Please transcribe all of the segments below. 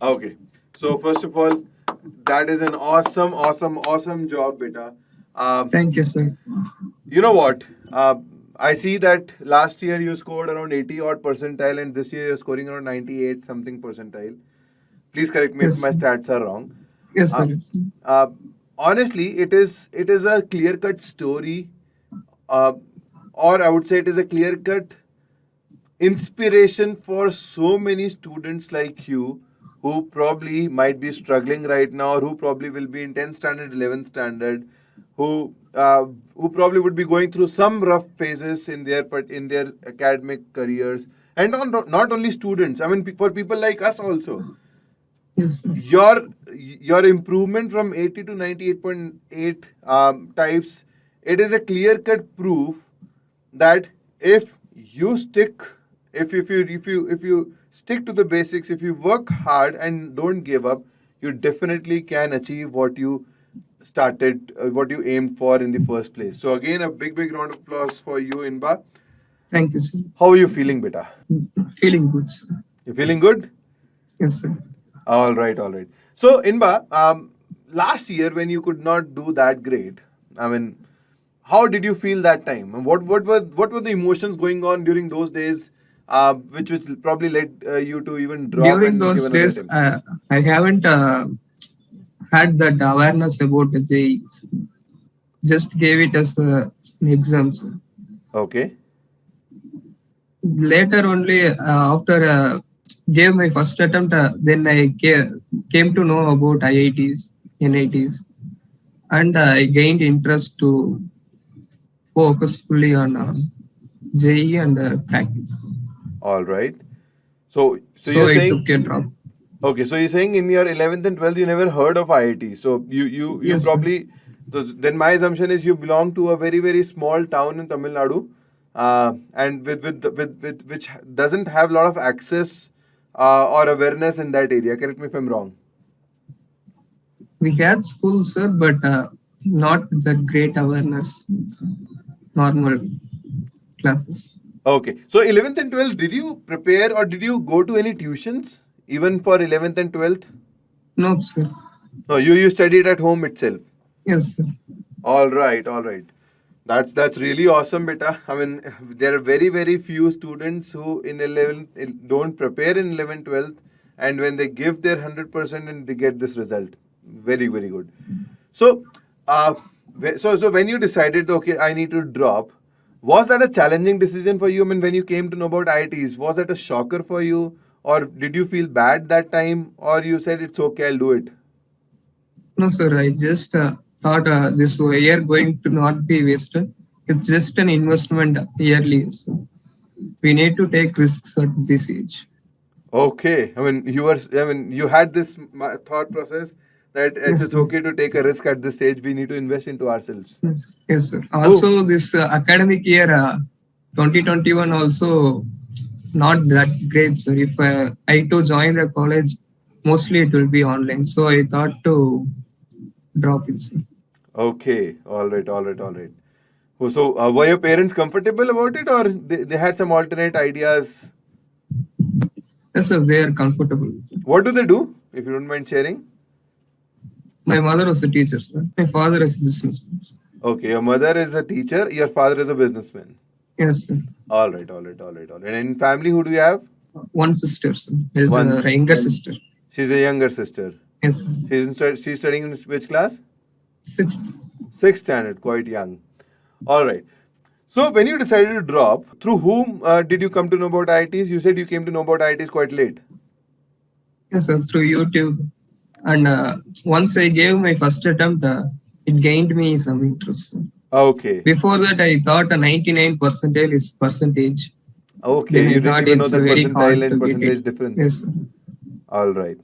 Okay. So first of all, that is an awesome job, beta. Um, Thank you, sir. you know what? I see that last year you scored around 80 odd percentile, and this year you're scoring around 98 something percentile. Please correct me if Yes, my stats are wrong. yes, Uh, sir. Yes, sir. uh, honestly, it is a clear cut story, uh, or I would say it is a clear cut inspiration for so many students like you who probably might be struggling right now, or who probably will be in 10th standard, 11th standard, who probably would be going through some rough phases in their academic careers, and not only students. I mean, for people like us also. Yes, sir. Your improvement from 80 to 98.8 types, it is a clear cut proof that if you stick if you stick to the basics, if you work hard and don't give up, you definitely can achieve what you aimed for in the first place. So again, a big round of applause for you, Inba. Thank you, sir. How are you feeling, beta? Feeling good, sir. You feeling good? Yes, sir. All right, all right. So, Inba, last year when you could not do that great, I mean, how did you feel that time? And what were the emotions going on during those days, which probably led you to even drop During and give those another days, attempt? I haven't had that awareness about the JEE. Just gave it as an exam, sir. Okay, Later only, after gave my first attempt, then I came to know about IITs, NITs, and I gained interest to focus fully on JEE and practice. all right. So So you're I saying took a drop. okay. So you're saying in your 11th and 12th you never heard of IIT. So you Yes, sir. probably, so then my assumption is you belong to a very small town in Tamil Nadu, and with which doesn't have a lot of access or awareness in that area. Correct me if I'm wrong. We had school, sir, but not that great awareness. Normal classes. Okay. So 11th and 12th, did you prepare or did you go to any tuitions even for 11th and 12th? No, sir. No, you studied at home itself. Yes, sir. All right, all right. That's really awesome, beta. I mean, there are very few students who in 11th don't prepare in 11th, 12th, and when they give their 100% and they get this result. Very good. So, so when you decided, okay, I need to drop, was that a challenging decision for you? I mean, when you came to know about IITs, was that a shocker for you, or did you feel bad that time, or you said it's okay, I'll do it? No, sir. I just thought this year going to not be wasted. It's just an investment yearly. So we need to take risks at this age. Okay, I mean, you had this thought process that Yes, it's sir. okay to take a risk at this stage. We need to invest into ourselves. Yes, yes, sir. Oh, Also, this academic year, 2021, also not that great. So if I to join the college, mostly it will be online. So I thought to drop it, sir. okay, all right. Oh, so, were your parents comfortable about it, or they had some alternate ideas? Yes, sir. They are comfortable. What do they do, if you don't mind sharing? My mother was a teacher, sir. My father is a businessman. Okay, your mother is a teacher, your father is a businessman. Yes, sir. All right. And in family, who do you have? One sister, sir. One. Younger sister. She's a younger sister. Yes, sir. She's studying in which class? Sixth. Sixth standard, quite young. All right. So when you decided to drop, through whom did you come to know about IITs? You said you came to know about IITs quite late. Yes, sir. Through YouTube. And once I gave my first attempt, it gained me some interest, sir. Okay. Before that, I thought a 99 percentile is percentage. Okay. Then I You didn't thought even know it's that very hard percentile to and get percentage it. difference. Yes, sir. All right.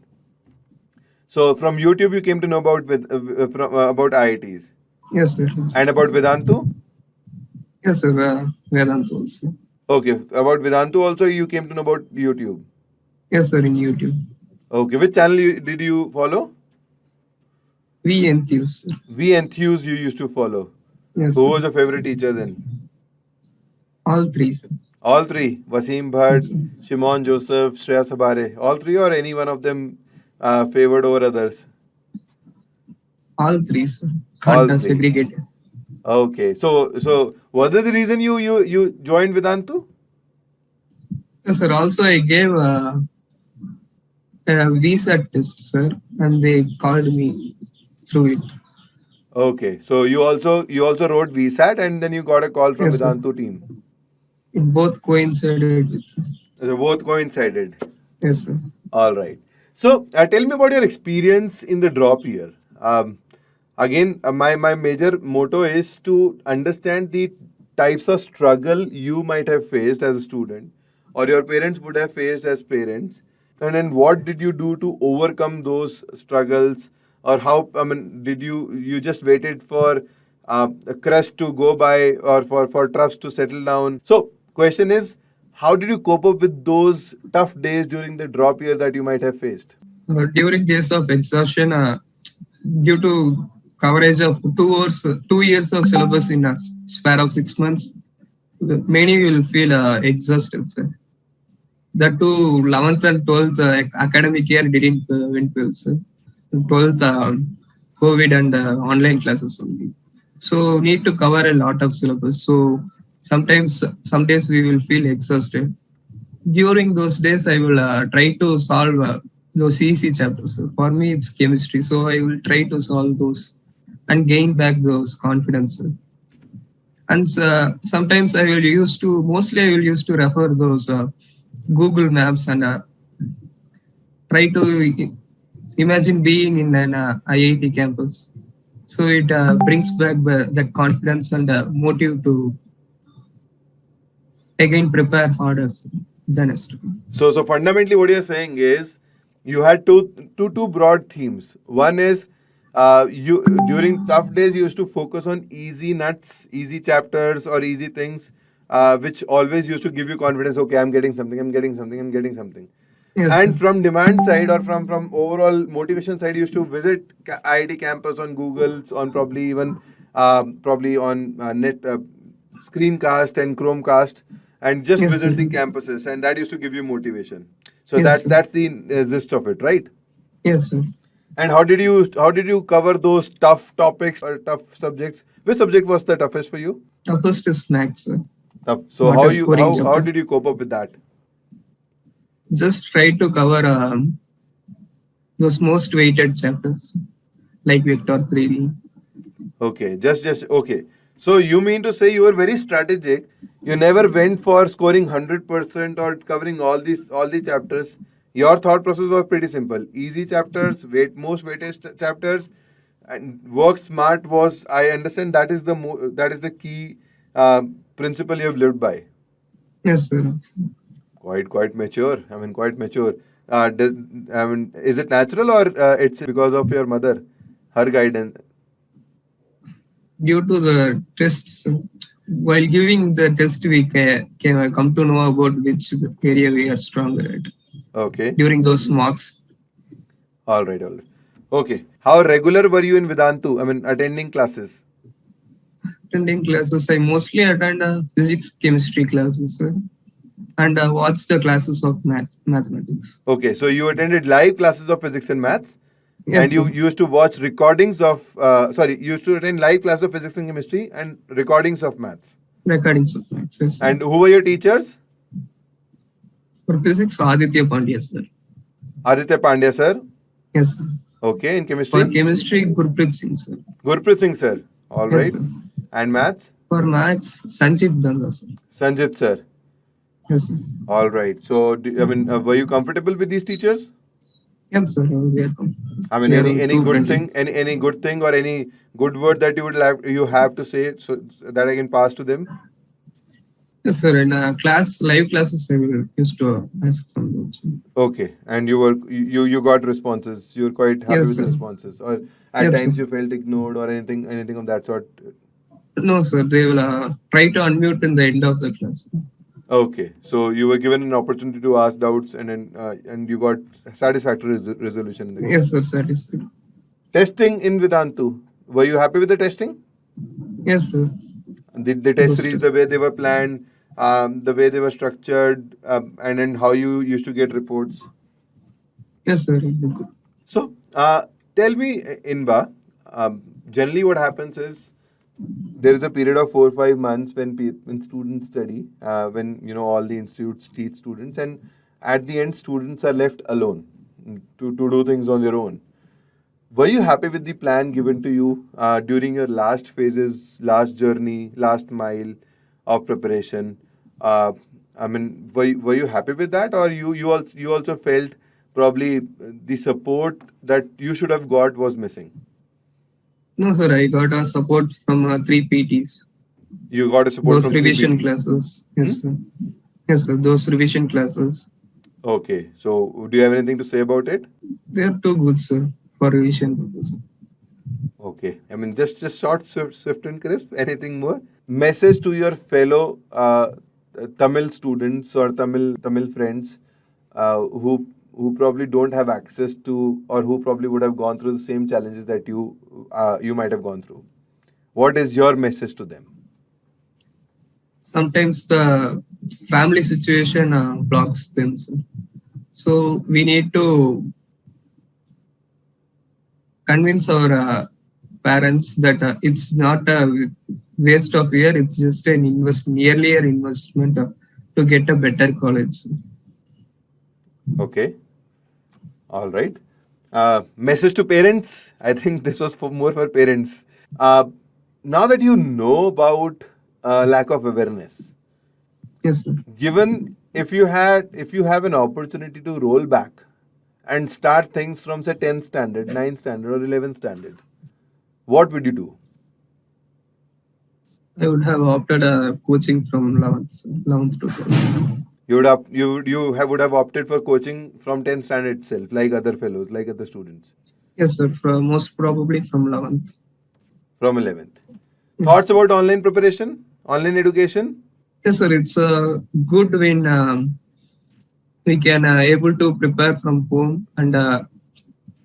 So from YouTube you came to know about IITs Yes, sir. and about Vedantu. Yes, sir. Vedantu also. Okay. About Vedantu also you came to know about YouTube. Yes, sir. In YouTube. Okay. Which channel did you follow? We enthuse. We Enthuse you used to follow. Yes, Who sir. was your favorite teacher then? All three, sir. All three. Wasim Yes, Bhatt, sir. Shimon Joseph, Shreya Sabare. All three, or any one of them favored over others? All three, sir. All Can't three. segregate. Okay. So was that the reason you joined Vedantu? Yes, sir. Also, I gave a visa test, sir, and they called me through it. Okay. So you also wrote VSAT and then you got a call from Yes, sir. Vedantu team. It both coincided with. So both coincided. Yes, sir. All right. So tell me about your experience in the drop year. Again, my major motto is to understand the types of struggle you might have faced as a student, or your parents would have faced as parents, and then what did you do to overcome those struggles, or how? I mean, did you just waited for a crust to go by, or for troughs to settle down? So, question is, how did you cope up with those tough days during the drop year that you might have faced? During days of exhaustion, due to coverage of 2 years of syllabus in a span of 6 months, many will feel exhausted, sir. That too, 11th and 12th academic year didn't went well, sir. 12th, COVID and online classes only. So need to cover a lot of syllabus. So sometimes, some days we will feel exhausted. During those days, I will try to solve those easy chapters. So for me, it's chemistry. So I will try to solve those and gain back those confidence. Sir. And sometimes I will mostly I will use to refer those Google Maps and try to imagine being in an IIT campus. So it brings back that confidence and motive to again prepare harder than yesterday. So fundamentally, what you're saying is you had two broad themes. One is you during tough days you used to focus on easy nuts, easy chapters, or easy things, which always used to give you confidence. Okay, I'm getting something. I'm getting something. I'm getting something. Yes, And sir. from demand side or from overall motivation side, you used to visit IIT campus on Google, on probably even probably on net screencast and Chromecast, and just Yes, visit sir. the campuses, and that used to give you motivation. So Yes, sir. that's the gist of it, right? Yes, sir. And how did you cover those tough topics or tough subjects? Which subject was the toughest for you? Toughest is maths, sir. Tough. So What how is you scoring how chapter? did you cope up with that? Just try to cover those most weighted chapters like vector 3D. Okay, just okay. So you mean to say you were very strategic. You never went for scoring 100% or covering all the chapters. Your thought process was pretty simple. Easy chapters, most weighted chapters, and work smart was. I understand that is the key principle you have lived by. Yes, sir. Quite mature. I mean, quite mature. Does, I mean, is it natural or it's because of your mother, her guidance? Due to the tests, while giving the test, we can come to know about which area we are stronger at Okay. during those mocks. All right. Okay. How regular were you in Vedantu? I mean, attending classes. Attending classes, I mostly attend physics, chemistry classes, sir, and watch the classes of mathematics. Okay. So you attended live classes of physics and maths, Yes, and you sir. used to watch recordings of. You used to attend live classes of physics and chemistry and recordings of maths. Recordings of maths. Yes, sir. And who were your teachers? For physics, Aditya Pandya, sir. Aditya Pandya sir. Yes, sir. Okay. In For chemistry, chemistry, Gurpreet Singh, sir. Gurpreet Singh sir. All Yes, right. sir. And maths, For maths, Sanjit Danda, sir. Sanjit sir. Yes, sir. All right. So were you comfortable with these teachers? Yes, sir. We are comfortable. I mean, They are any too good friendly. thing, any good thing, or any good word that you have to say, so that I can pass to them. Yes, sir. In live classes, I will used to ask some notes. Okay, and you got responses. You're quite happy Yes, with the sir. responses, or at Yes, times sir. you felt ignored or anything of that sort. No, sir. They will try to unmute in the end of the class. Okay, so you were given an opportunity to ask doubts, and then and you got satisfactory resolution in the Yes, sir. Satisfied. testing in Vedantu. Were you happy with the testing? Yes, sir. Did the test Those series two. the way they were planned, the way they were structured, and then how you used to get reports? Yes, sir. It will be good. So, tell me, Inba, generally what happens is there is a period of 4 or 5 months when students study, when all the institutes teach students, and at the end students are left alone to do things on their own. Were you happy with the plan given to you during your last phases, last journey, last mile of preparation? I mean, were you happy with that, or you also felt probably the support that you should have got was missing? No, sir, I got a support from 3 PTs. You got a support Those from revision 3PT. classes. Yes, sir. Yes, sir. Those revision classes. Okay, so do you have anything to say about it? They are too good, sir, for revision purpose. Okay, I mean, just short, swift and crisp. Anything more? Message to your fellow Tamil students or Tamil friends who probably don't have access to, or who probably would have gone through the same challenges that you might have gone through. What is your message to them? Sometimes the family situation blocks them, sir. So we need to convince our parents that it's not a waste of year, it's just an earlier investment to get a better college. Okay, all right. Message to parents. I think this was more for parents. Now that you know about lack of awareness, Yes, sir. given if you have an opportunity to roll back and start things from say 10th standard, 9th standard, or 11th standard, what would you do? I would have opted coaching from 11th to 12th. Would have opted for coaching from 10th standard itself, like other fellows, like other students. Yes, sir. Most probably from 11th. From 11th. Thoughts about online preparation, online education? Yes, sir. It's good when we can able to prepare from home and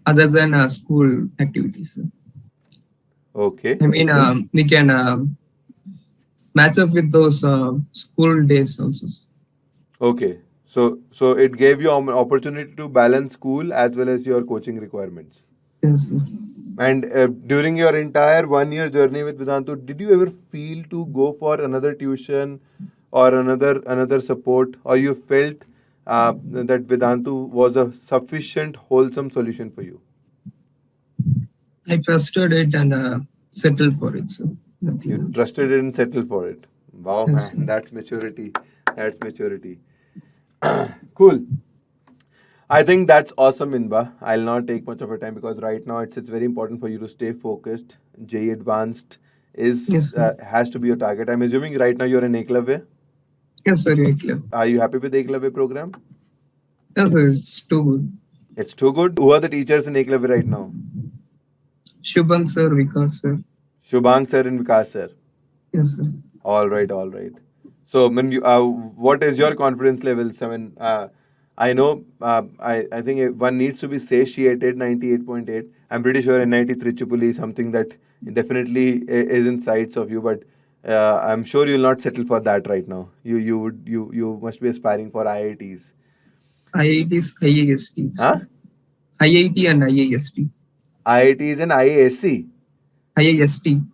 other than school activities. Sir. Okay. I mean, we can match up with those school days also. Okay. So it gave you an opportunity to balance school as well as your coaching requirements. Yes, sir. And during your entire 1 year journey with Vedantu, did you ever feel to go for another tuition or another support, or you felt that Vedantu was a sufficient, wholesome solution for you? I trusted it and settled for it. So you trusted it and settled for it. Wow, yes, man, that's maturity. That's maturity. Cool. I think that's awesome, Inba. I'll not take much of your time because right now it's very important for you to stay focused. JEE Advanced has to be your target. I'm assuming right now you're in Eklavya. Yes, sir. Eklavya. Are you happy with the Eklavya program? Yes, sir. It's too good. It's too good. Who are the teachers in Eklavya right now? Shubhang sir, Vikas sir. Shubhang sir and Vikas sir. Yes, sir. All right, all right. So, what is your confidence levels? I mean, I know, I think one needs to be satiated, 98.8. I'm pretty sure NIT Trichypuli is something that definitely is in sights of you, but I'm sure you'll not settle for that right now. You must be aspiring for IITs. IITs, IIST. Huh? IIT and IIST. IITs and IASC. IIST.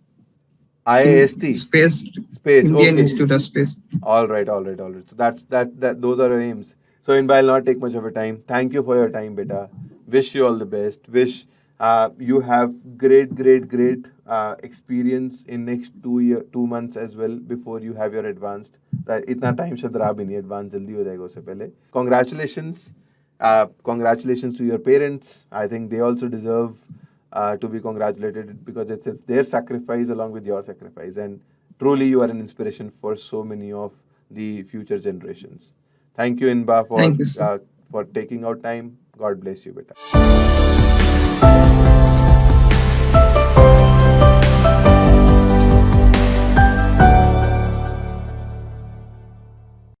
IAST. Space. Indian okay. Institute of Space. All right. So that those are our aims. So Inba, I'll not take much of your time. Thank you for your time, beta. Wish you all the best. Wish you have great experience in next 2 months as well before you have your advanced. Right? Itna time shad raha bhi nahi, advanced jaldi ho jayega usse pehle. Congratulations. Congratulations to your parents. I think they also deserve to be congratulated because it's their sacrifice along with your sacrifice, and truly you are an inspiration for so many of the future generations. Thank you, Inba, for taking out time. God bless you, beta.